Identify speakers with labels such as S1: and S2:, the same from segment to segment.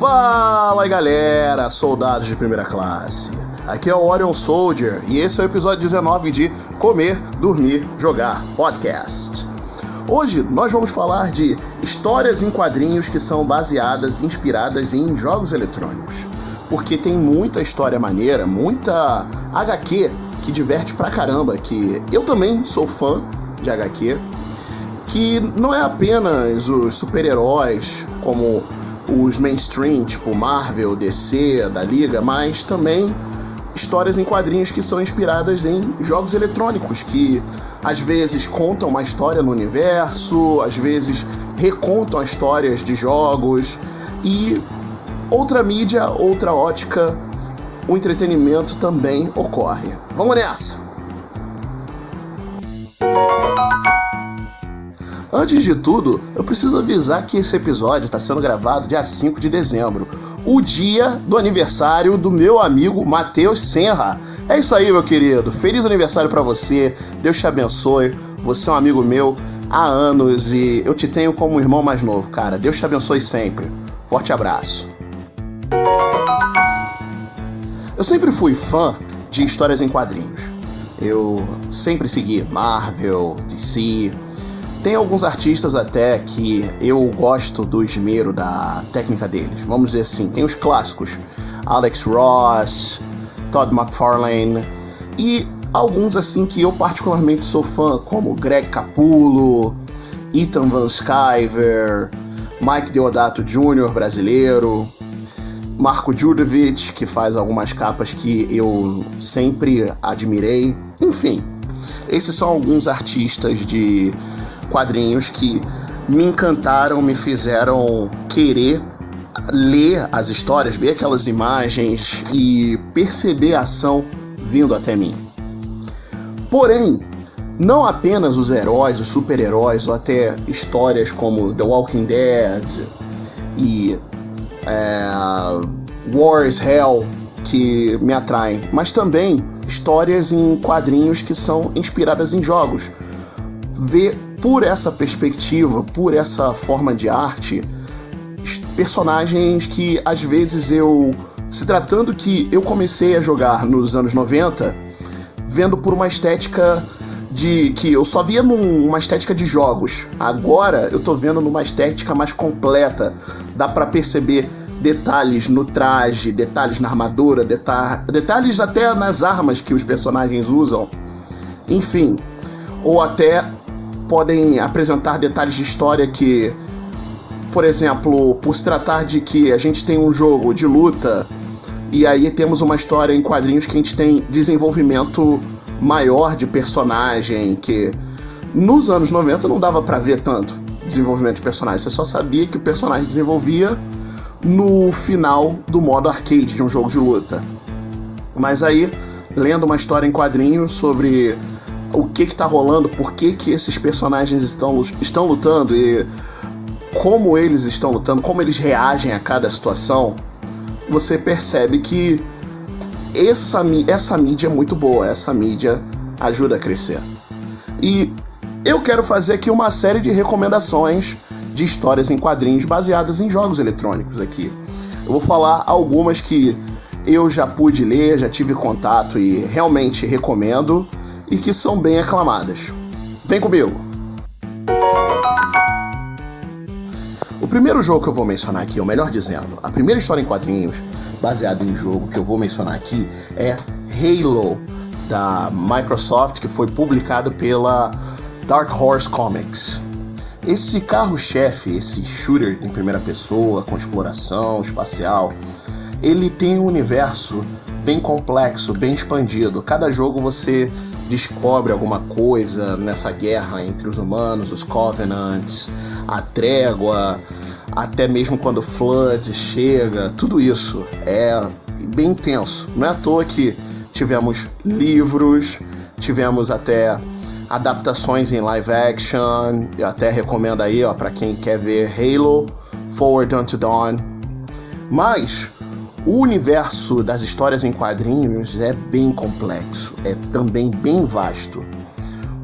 S1: Fala aí galera, soldados de primeira classe. Aqui é o Orion Soldier e esse é o episódio 19 de Comer, Dormir, Jogar Podcast. Hoje nós vamos falar de histórias em quadrinhos que são baseadas, inspiradas em jogos eletrônicos. Porque tem muita história maneira, muita HQ que diverte pra caramba, que eu também sou fã de HQ, que não é apenas os super-heróis como os mainstream, tipo Marvel, DC, da Liga, mas também histórias em quadrinhos que são inspiradas em jogos eletrônicos, que às vezes contam uma história no universo, às vezes recontam histórias de jogos, e outra mídia, outra ótica, o entretenimento também ocorre. Vamos nessa! Antes de tudo, eu preciso avisar que esse episódio está sendo gravado dia 5 de dezembro, o dia do aniversário do meu amigo Matheus Senra. É isso aí, meu querido. Feliz aniversário para você. Deus te abençoe. Você é um amigo meu há anos e eu te tenho como um irmão mais novo, cara. Deus te abençoe sempre. Forte abraço. Eu sempre fui fã de histórias em quadrinhos. Eu sempre segui Marvel, DC. Tem alguns artistas até que eu gosto do esmero da técnica deles. Vamos dizer assim, tem os clássicos. Alex Ross, Todd McFarlane. E alguns assim que eu particularmente sou fã, como Greg Capullo, Ethan Van Sciver, Mike Deodato Jr., brasileiro, Marco Djurdjevic, que faz algumas capas que eu sempre admirei. Enfim, esses são alguns artistas de quadrinhos que me encantaram, me fizeram querer ler as histórias, ver aquelas imagens e perceber a ação vindo até mim. Porém, não apenas os heróis, os super-heróis, ou até histórias como The Walking Dead e War is Hell que me atraem, mas também histórias em quadrinhos que são inspiradas em jogos. Ver por essa perspectiva, por essa forma de arte, personagens que às vezes se tratando que eu comecei a jogar nos anos 90, vendo por uma estética que eu só via numa estética de jogos. Agora eu tô vendo numa estética mais completa. Dá pra perceber detalhes no traje, detalhes na armadura, detalhes até nas armas que os personagens usam. Enfim, ou até podem apresentar detalhes de história que, por exemplo, por se tratar de que a gente tem um jogo de luta e aí temos uma história em quadrinhos que a gente tem desenvolvimento maior de personagem, que nos anos 90 não dava pra ver tanto desenvolvimento de personagem, você só sabia que o personagem desenvolvia no final do modo arcade de um jogo de luta. Mas aí, lendo uma história em quadrinhos sobre o que tá rolando, por que esses personagens estão lutando e como eles estão lutando, como eles reagem a cada situação, você percebe que essa mídia é muito boa, essa mídia ajuda a crescer. E eu quero fazer aqui uma série de recomendações de histórias em quadrinhos baseadas em jogos eletrônicos aqui. Eu vou falar algumas que eu já pude ler, já tive contato e realmente recomendo, e que são bem aclamadas. Vem comigo! O primeiro jogo que eu vou mencionar aqui, ou melhor dizendo, a primeira história em quadrinhos baseada em jogo que eu vou mencionar aqui é Halo, da Microsoft, que foi publicado pela Dark Horse Comics. Esse carro-chefe, esse shooter em primeira pessoa, com exploração espacial, ele tem um universo bem complexo, bem expandido. Cada jogo você descobre alguma coisa nessa guerra entre os humanos, os Covenants, a trégua, até mesmo quando o Flood chega, tudo isso é bem intenso. Não é à toa que tivemos livros, tivemos até adaptações em live action, eu até recomendo aí, para quem quer ver Halo, Forward Unto Dawn. Mas o universo das histórias em quadrinhos é bem complexo, é também bem vasto.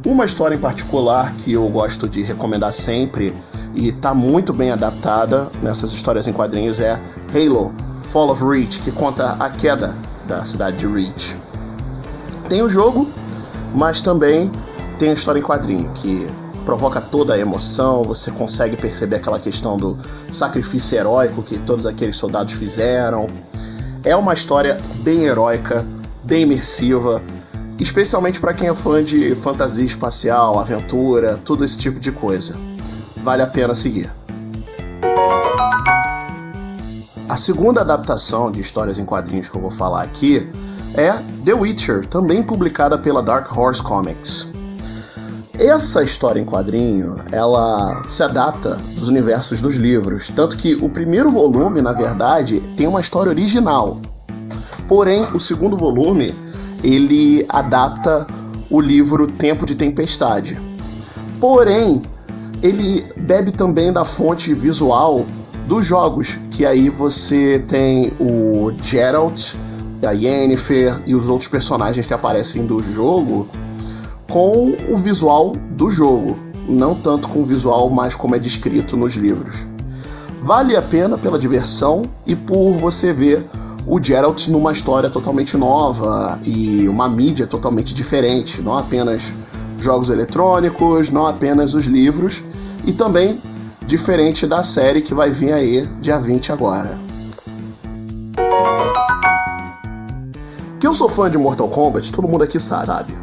S1: Uma história em particular que eu gosto de recomendar sempre e tá muito bem adaptada nessas histórias em quadrinhos é Halo, Fall of Reach, que conta a queda da cidade de Reach. Tem o jogo, mas também tem a história em quadrinho, que provoca toda a emoção, você consegue perceber aquela questão do sacrifício heróico que todos aqueles soldados fizeram. É uma história bem heróica, bem imersiva, especialmente para quem é fã de fantasia espacial, aventura, todo esse tipo de coisa. Vale a pena seguir. A segunda adaptação de histórias em quadrinhos que eu vou falar aqui é The Witcher, também publicada pela Dark Horse Comics. Essa história em quadrinho, ela se adapta dos universos dos livros, tanto que o primeiro volume, na verdade, tem uma história original. Porém, o segundo volume, ele adapta o livro Tempo de Tempestade. Porém, ele bebe também da fonte visual dos jogos, que aí você tem o Geralt, a Yennefer e os outros personagens que aparecem do jogo com o visual do jogo, não tanto com o visual mais como é descrito nos livros. Vale a pena pela diversão e por você ver o Geralt numa história totalmente nova e uma mídia totalmente diferente, não apenas jogos eletrônicos, não apenas os livros, e também diferente da série que vai vir aí dia 20 agora. Que eu sou fã de Mortal Kombat, todo mundo aqui sabe.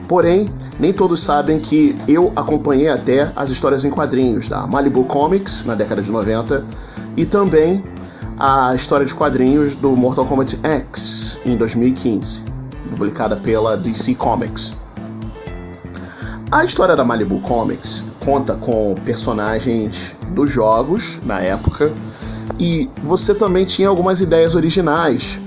S1: Porém, nem todos sabem que eu acompanhei até as histórias em quadrinhos da Malibu Comics, na década de 90, e também a história de quadrinhos do Mortal Kombat X, em 2015, publicada pela DC Comics. A história da Malibu Comics conta com personagens dos jogos, na época, e você também tinha algumas ideias originais,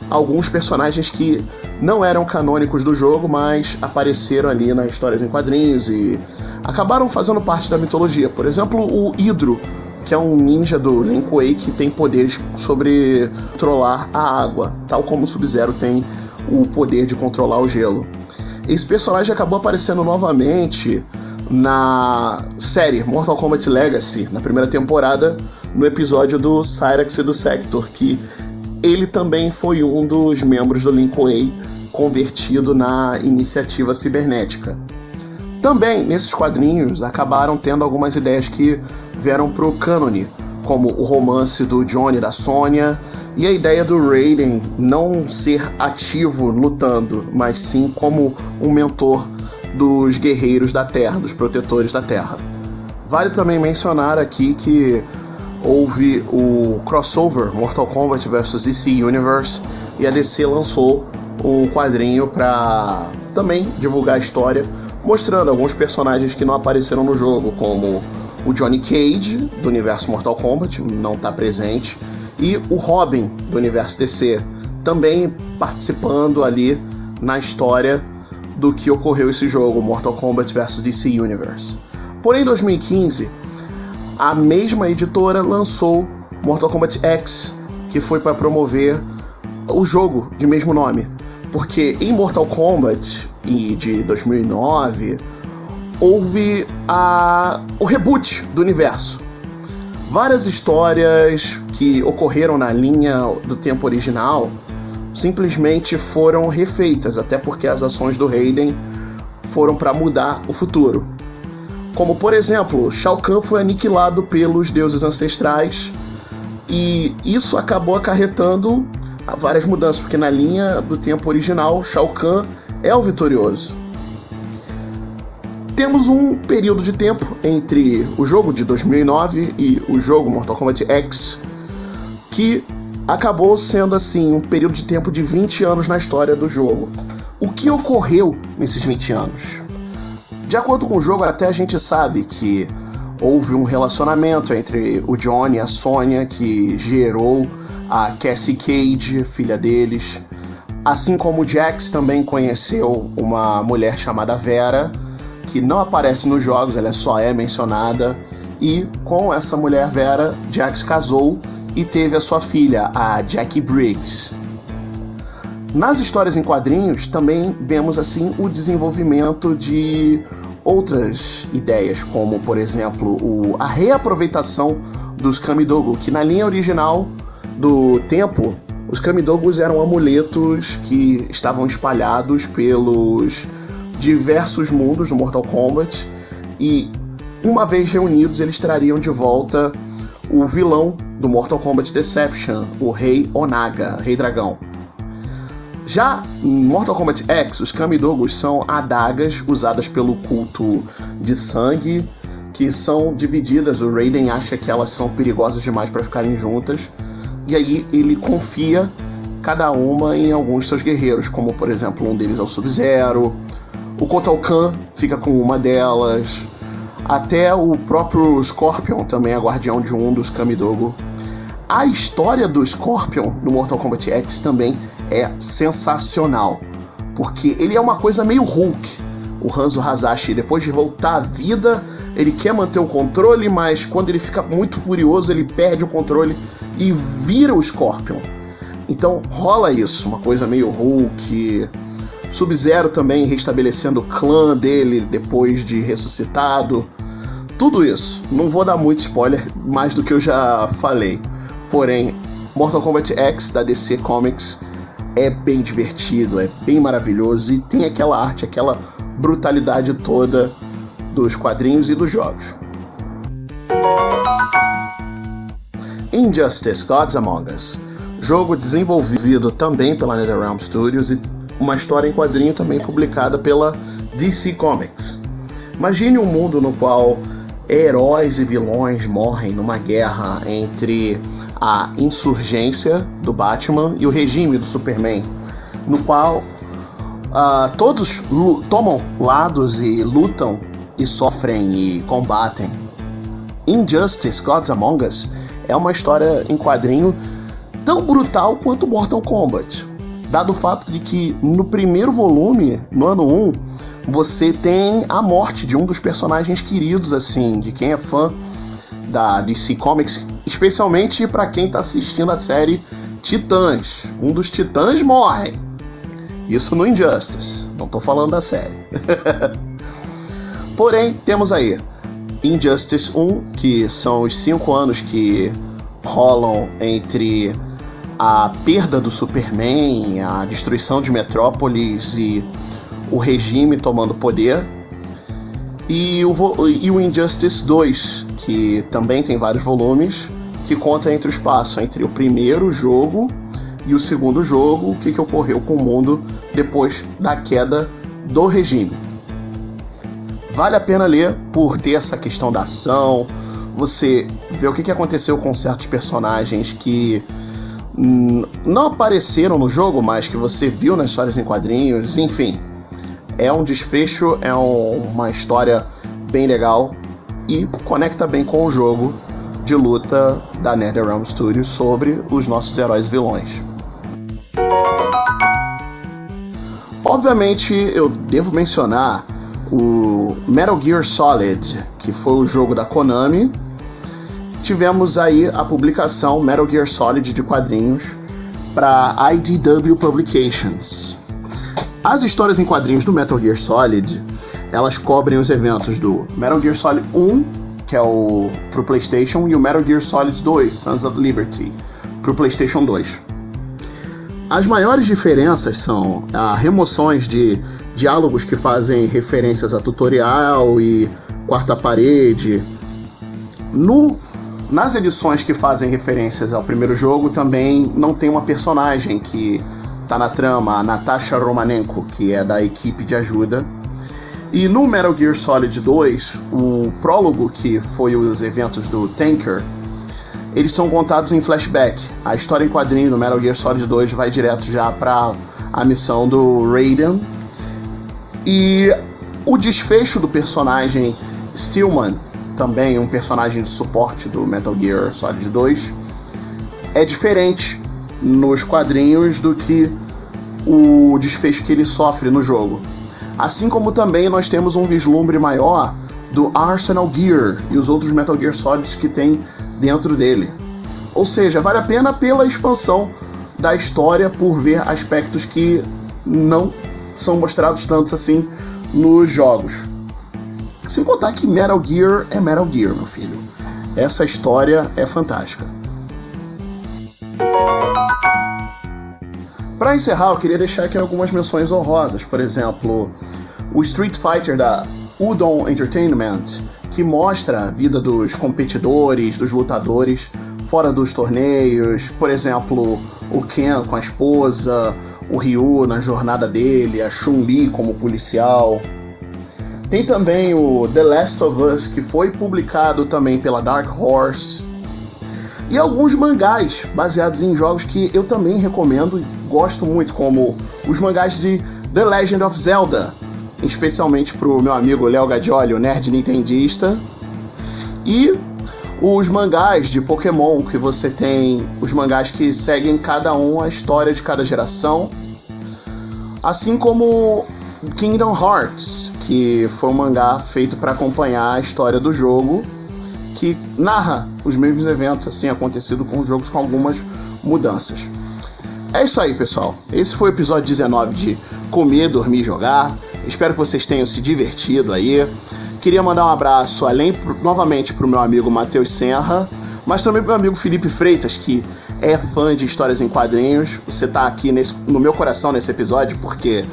S1: alguns personagens que não eram canônicos do jogo, mas apareceram ali nas histórias em quadrinhos e acabaram fazendo parte da mitologia. Por exemplo, o Hydro, que é um ninja do Lin Kuei que tem poderes sobre controlar a água, tal como o Sub-Zero tem o poder de controlar o gelo. Esse personagem acabou aparecendo novamente na série Mortal Kombat Legacy, na primeira temporada, no episódio do Cyrax e do Sector, que ele também foi um dos membros do Lin Kuei convertido na iniciativa cibernética. Também, nesses quadrinhos, acabaram tendo algumas ideias que vieram pro cânone, como o romance do Johnny e da Sonya, e a ideia do Raiden não ser ativo lutando, mas sim como um mentor dos guerreiros da Terra, dos protetores da Terra. Vale também mencionar aqui que houve o crossover Mortal Kombat vs DC Universe e a DC lançou um quadrinho para também divulgar a história, mostrando alguns personagens que não apareceram no jogo, como o Johnny Cage, do universo Mortal Kombat, não está presente, e o Robin, do universo DC, também participando ali na história do que ocorreu esse jogo, Mortal Kombat vs DC Universe. Porém, em 2015, a mesma editora lançou Mortal Kombat X, que foi para promover o jogo de mesmo nome. Porque em Mortal Kombat de 2009 houve o reboot do universo. Várias histórias que ocorreram na linha do tempo original simplesmente foram refeitas, até porque as ações do Raiden foram para mudar o futuro. Como, por exemplo, Shao Kahn foi aniquilado pelos deuses ancestrais e isso acabou acarretando várias mudanças, porque na linha do tempo original, Shao Kahn é o vitorioso. Temos um período de tempo entre o jogo de 2009 e o jogo Mortal Kombat X, que acabou sendo assim um período de tempo de 20 anos na história do jogo. O que ocorreu nesses 20 anos? De acordo com o jogo, até a gente sabe que houve um relacionamento entre o Johnny e a Sonya que gerou a Cassie Cage, filha deles. Assim como o Jax também conheceu uma mulher chamada Vera, que não aparece nos jogos, ela só é mencionada. E com essa mulher Vera, Jax casou e teve a sua filha, a Jackie Briggs. Nas histórias em quadrinhos também vemos assim o desenvolvimento de outras ideias, como, por exemplo, a reaproveitação dos Kamidogu, que na linha original do tempo, os Kamidogos eram amuletos que estavam espalhados pelos diversos mundos do Mortal Kombat, e uma vez reunidos eles trariam de volta o vilão do Mortal Kombat Deception, o Rei Onaga, Rei Dragão. Já em Mortal Kombat X, os Kamidogos são adagas usadas pelo culto de sangue, que são divididas. O Raiden acha que elas são perigosas demais para ficarem juntas, e aí ele confia cada uma em alguns de seus guerreiros, como por exemplo um deles é o Sub-Zero, o Kotal Kahn fica com uma delas, até o próprio Scorpion também é guardião de um dos Kamidogo. A história do Scorpion no Mortal Kombat X também é sensacional, porque ele é uma coisa meio Hulk. O Hanzo Hasashi, depois de voltar à vida, ele quer manter o controle, mas quando ele fica muito furioso, ele perde o controle e vira o Scorpion. Então rola isso, uma coisa meio Hulk. Sub-Zero também restabelecendo o clã dele depois de ressuscitado. Tudo isso. Não vou dar muito spoiler, mais do que eu já falei. Porém, Mortal Kombat X da DC Comics é bem divertido, é bem maravilhoso e tem aquela arte, aquela brutalidade toda dos quadrinhos e dos jogos. Injustice: Gods Among Us, jogo desenvolvido também pela NetherRealm Studios e uma história em quadrinho também publicada pela DC Comics. Imagine um mundo no qual heróis e vilões morrem numa guerra entre a insurgência do Batman e o regime do Superman, no qual todos tomam lados e lutam e sofrem e combatem. Injustice: Gods Among Us é uma história em quadrinho tão brutal quanto Mortal Kombat, dado o fato de que no primeiro volume, no ano 1, você tem a morte de um dos personagens queridos, assim, de quem é fã da DC Comics, especialmente para quem está assistindo a série Titãs. Um dos Titãs morre. Isso no Injustice, não estou falando da série. Porém, temos aí Injustice 1, que são os 5 anos que rolam entre a perda do Superman, a destruição de Metrópolis e o regime tomando poder, e o Injustice 2, que também tem vários volumes, que conta entre o espaço entre o primeiro jogo e o segundo jogo, o que ocorreu com o mundo depois da queda do regime. Vale a pena ler por ter essa questão da ação, você vê o que aconteceu com certos personagens que não apareceram no jogo, mas que você viu nas histórias em quadrinhos, enfim. É um desfecho, é uma história bem legal e conecta bem com o jogo de luta da NetherRealm Studios sobre os nossos heróis vilões. Obviamente eu devo mencionar o Metal Gear Solid, que foi o jogo da Konami. Tivemos aí a publicação Metal Gear Solid de quadrinhos para IDW Publications. As histórias em quadrinhos do Metal Gear Solid, elas cobrem os eventos do Metal Gear Solid 1, que é o pro PlayStation, e o Metal Gear Solid 2, Sons of Liberty, pro PlayStation 2. As maiores diferenças são remoções de diálogos que fazem referências a tutorial e quarta parede. Nas edições que fazem referências ao primeiro jogo também não tem uma personagem que tá na trama, a Natasha Romanenko, que é da equipe de ajuda. E no Metal Gear Solid 2, o prólogo, que foi os eventos do Tanker, eles são contados em flashback. A história em quadrinho do Metal Gear Solid 2 vai direto já para a missão do Raiden. E o desfecho do personagem Stillman, também um personagem de suporte do Metal Gear Solid 2, é diferente nos quadrinhos do que o desfecho que ele sofre no jogo. Assim como também nós temos um vislumbre maior do Arsenal Gear e os outros Metal Gear Solids que tem dentro dele. Ou seja, vale a pena pela expansão da história, por ver aspectos que não são mostrados tantos assim nos jogos. Sem contar que Metal Gear é Metal Gear, meu filho. Essa história é fantástica. Para encerrar, eu queria deixar aqui algumas menções honrosas. Por exemplo, o Street Fighter da Udon Entertainment, que mostra a vida dos competidores, dos lutadores fora dos torneios. Por exemplo, o Ken com a esposa, o Ryu na jornada dele, a Chun-Li como policial. Tem também o The Last of Us, que foi publicado também pela Dark Horse. E alguns mangás baseados em jogos que eu também recomendo e gosto muito, como os mangás de The Legend of Zelda, especialmente pro meu amigo Léo Gadioli, o nerd nintendista. E os mangás de Pokémon, que você tem os mangás que seguem cada um a história de cada geração. Assim como Kingdom Hearts, que foi um mangá feito para acompanhar a história do jogo, que narra os mesmos eventos assim acontecido com os jogos com algumas mudanças. É isso aí, pessoal. Esse foi o episódio 19 de Comer, Dormir e Jogar. Espero que vocês tenham se divertido aí. Queria mandar um abraço novamente para o meu amigo Matheus Senra, mas também para o meu amigo Felipe Freitas, que é fã de histórias em quadrinhos. Você está aqui no meu coração nesse episódio porque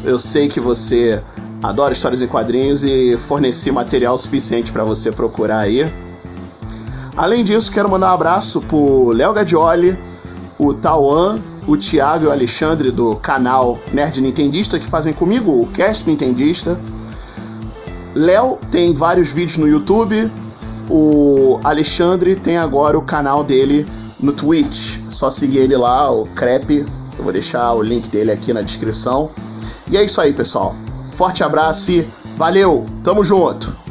S1: eu sei que você adora histórias em quadrinhos e forneci material suficiente para você procurar aí. Além disso, quero mandar um abraço pro Léo Gadioli, o Tauan, o Thiago e o Alexandre do canal Nerd Nintendista, que fazem comigo o Cast Nintendista. Léo tem vários vídeos no YouTube, o Alexandre tem agora o canal dele no Twitch. Só seguir ele lá, o Crepe. Eu vou deixar o link dele aqui na descrição. E é isso aí, pessoal. Forte abraço e valeu, tamo junto!